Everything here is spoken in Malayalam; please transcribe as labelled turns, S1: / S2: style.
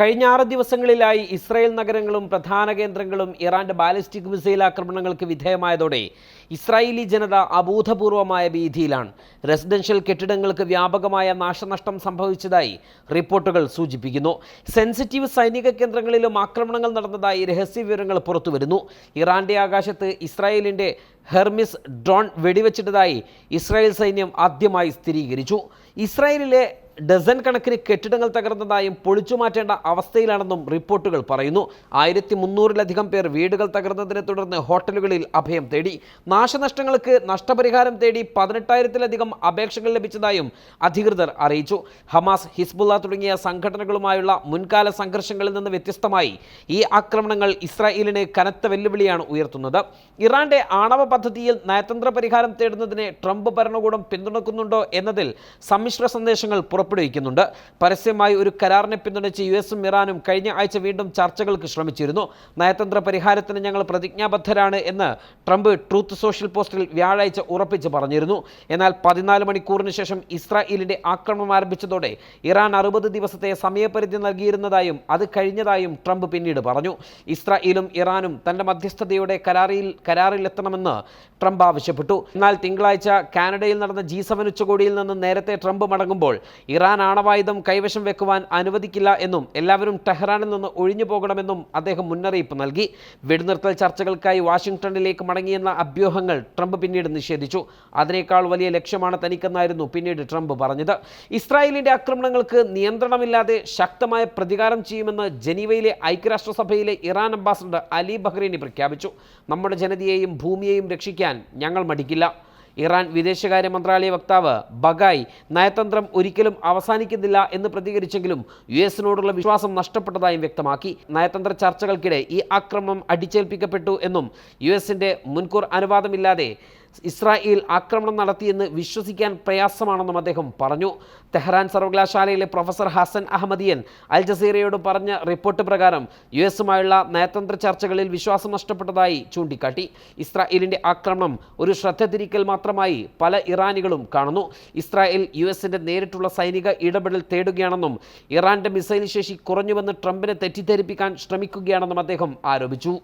S1: കഴിഞ്ഞ 6 ദിവസങ്ങളിലായി ഇസ്രായേൽ നഗരങ്ങളും പ്രധാന കേന്ദ്രങ്ങളും ഇറാന്റെ ബാലിസ്റ്റിക് മിസൈൽ ആക്രമണങ്ങൾക്ക് വിധേയമായതോടെ ഇസ്രായേലി ജനത അഭൂതപൂർവമായ ഭീതിയിലാണ്. റെസിഡൻഷ്യൽ കെട്ടിടങ്ങൾക്ക് വ്യാപകമായ നാശനഷ്ടം സംഭവിച്ചതായി റിപ്പോർട്ടുകൾ സൂചിപ്പിക്കുന്നു. സെൻസിറ്റീവ് സൈനിക കേന്ദ്രങ്ങളിലും ആക്രമണങ്ങൾ നടന്നതായി രഹസ്യ വിവരങ്ങൾ പുറത്തുവരുന്നു. ഇറാന്റെ ആകാശത്ത് ഇസ്രായേലിന്റെ ഹെർമിസ് ഡ്രോൺ വെടിവെച്ചിട്ടതായി ഇസ്രായേൽ സൈന്യം ആദ്യമായി സ്ഥിരീകരിച്ചു. ഇസ്രായേലിലെ ഡസൻ കണക്കിന് കെട്ടിടങ്ങൾ തകർന്നതായും പൊളിച്ചു മാറ്റേണ്ട അവസ്ഥയിലാണെന്നും റിപ്പോർട്ടുകൾ പറയുന്നു. 1300-ലധികം പേർ വീടുകൾ തകർന്നതിനെ തുടർന്ന് ഹോട്ടലുകളിൽ അഭയം തേടി. നാശനഷ്ടങ്ങൾക്ക് നഷ്ടപരിഹാരം തേടി 18,000-ലധികം അപേക്ഷകൾ ലഭിച്ചതായും അധികൃതർ അറിയിച്ചു. ഹമാസ്, ഹിസ്ബുള്ള തുടങ്ങിയ സംഘടനകളുമായുള്ള മുൻകാല സംഘർഷങ്ങളിൽ നിന്ന് വ്യത്യസ്തമായി ഈ ആക്രമണങ്ങൾ ഇസ്രായേലിന് കനത്ത വെല്ലുവിളിയാണ് ഉയർത്തുന്നത്. ഇറാന്റെ ആണവ പദ്ധതിയിൽ നയതന്ത്ര പരിഹാരം തേടുന്നതിനെ ട്രംപ് ഭരണകൂടം പിന്തുണയ്ക്കുന്നുണ്ടോ എന്നതിൽ സമ്മിശ്ര സന്ദേശങ്ങൾ പുറപ്പെടുവിക്കുന്നുണ്ട്. പരസ്യമായി ഒരു കരാറിനെ പിന്തുണച്ച് യുഎസും ഇറാനും കഴിഞ്ഞ ആഴ്ച വീണ്ടും ചർച്ചകൾക്ക് ശ്രമിച്ചിരുന്നു. നയതന്ത്ര പരിഹാരത്തിന് ഞങ്ങൾ പ്രതിജ്ഞാബദ്ധരാണ് എന്ന് ട്രംപ് ട്രൂത്ത് സോഷ്യൽ പോസ്റ്റിൽ വ്യാഴാഴ്ച ഉറപ്പിച്ച് പറഞ്ഞിരുന്നു. എന്നാൽ 14 മണിക്കൂറിന് ശേഷം ഇസ്രായേലിന്റെ ആക്രമണം ആരംഭിച്ചതോടെ ഇറാൻ 60 ദിവസത്തെ സമയപരിധി നൽകിയിരുന്നതായും അത് കഴിഞ്ഞതായും ട്രംപ് പിന്നീട് പറഞ്ഞു. ഇസ്രായേലും ഇറാനും തന്റെ മധ്യസ്ഥതയോടെ കരാറിലെത്തണമെന്ന് ട്രംപ് ആവശ്യപ്പെട്ടു. എന്നാൽ തിങ്കളാഴ്ച കാനഡയിൽ നടന്ന G7 ഉച്ചകോടിയിൽ നിന്ന് നേരത്തെ ട്രംപ് മടങ്ങുമ്പോൾ ഇറാൻ ആണവായുധം കൈവശം വെക്കുവാൻ അനുവദിക്കില്ല എന്നും എല്ലാവരും ടെഹ്റാനിൽ നിന്ന് ഒഴിഞ്ഞു പോകണമെന്നും അദ്ദേഹം മുന്നറിയിപ്പ് നൽകി. വെടിനിർത്തൽ ചർച്ചകൾക്കായി വാഷിംഗ്ടണിലേക്ക് മടങ്ങിയെന്ന അഭ്യൂഹങ്ങൾ ട്രംപ് പിന്നീട് നിഷേധിച്ചു. അതിനേക്കാൾ വലിയ ലക്ഷ്യമാണ് തനിക്കെന്നായിരുന്നു പിന്നീട് ട്രംപ് പറഞ്ഞത്. ഇസ്രായേലിന്റെ ആക്രമണങ്ങൾക്ക് നിയന്ത്രണമില്ലാതെ ശക്തമായ പ്രതികാരം ചെയ്യുമെന്ന് ജനീവയിലെ ഐക്യരാഷ്ട്രസഭയിലെ ഇറാൻ അംബാസഡർ അലി ബഹ്റൈനി പ്രഖ്യാപിച്ചു. നമ്മുടെ ജനതയെയും ഭൂമിയെയും രക്ഷിക്കാൻ ഞങ്ങൾ മടിക്കില്ല. ഇറാൻ വിദേശകാര്യ മന്ത്രാലയ വക്താവ് ബഗായ് നയതന്ത്രം ഒരിക്കലും അവസാനിക്കുന്നില്ല എന്ന് പ്രതികരിച്ചെങ്കിലും യുഎസിനോടുള്ള വിശ്വാസം നഷ്ടപ്പെട്ടതായും വ്യക്തമാക്കി. നയതന്ത്ര ചർച്ചകൾക്കിടെ ഈ ആക്രമണം അടിച്ചേൽപ്പിക്കപ്പെട്ടു എന്നും യുഎസിന്റെ മുൻകൂർ അനുവാദമില്ലാതെ ഇസ്രായേൽ ആക്രമണം നടത്തിയെന്ന് വിശ്വസിക്കാൻ പ്രയാസമാണെന്നും അദ്ദേഹം പറഞ്ഞു. തെഹ്റാൻ സർവകലാശാലയിലെ പ്രൊഫസർ ഹസൻ അഹമ്മദിയൻ അൽ ജസീറയോട് പറഞ്ഞ റിപ്പോർട്ട് പ്രകാരം യുഎസുമായുള്ള നയതന്ത്ര ചർച്ചകളിൽ വിശ്വാസം നഷ്ടപ്പെട്ടതായി ചൂണ്ടിക്കാട്ടി. ഇസ്രായേലിന്റെ ആക്രമണം ഒരു ശ്രദ്ധ തിരിക്കൽ മാത്രമായി പല ഇറാനികളും കാണുന്നു. ഇസ്രായേൽ യുഎസിന്റെ നേരിട്ടുള്ള സൈനിക ഇടപെടൽ തേടുകയാണെന്നും ഇറാന്റെ മിസൈൽ ശേഷി കുറഞ്ഞുവെന്ന് ട്രംപിനെ തെറ്റിദ്ധരിപ്പിക്കാൻ ശ്രമിക്കുകയാണെന്നും അദ്ദേഹം ആരോപിച്ചു.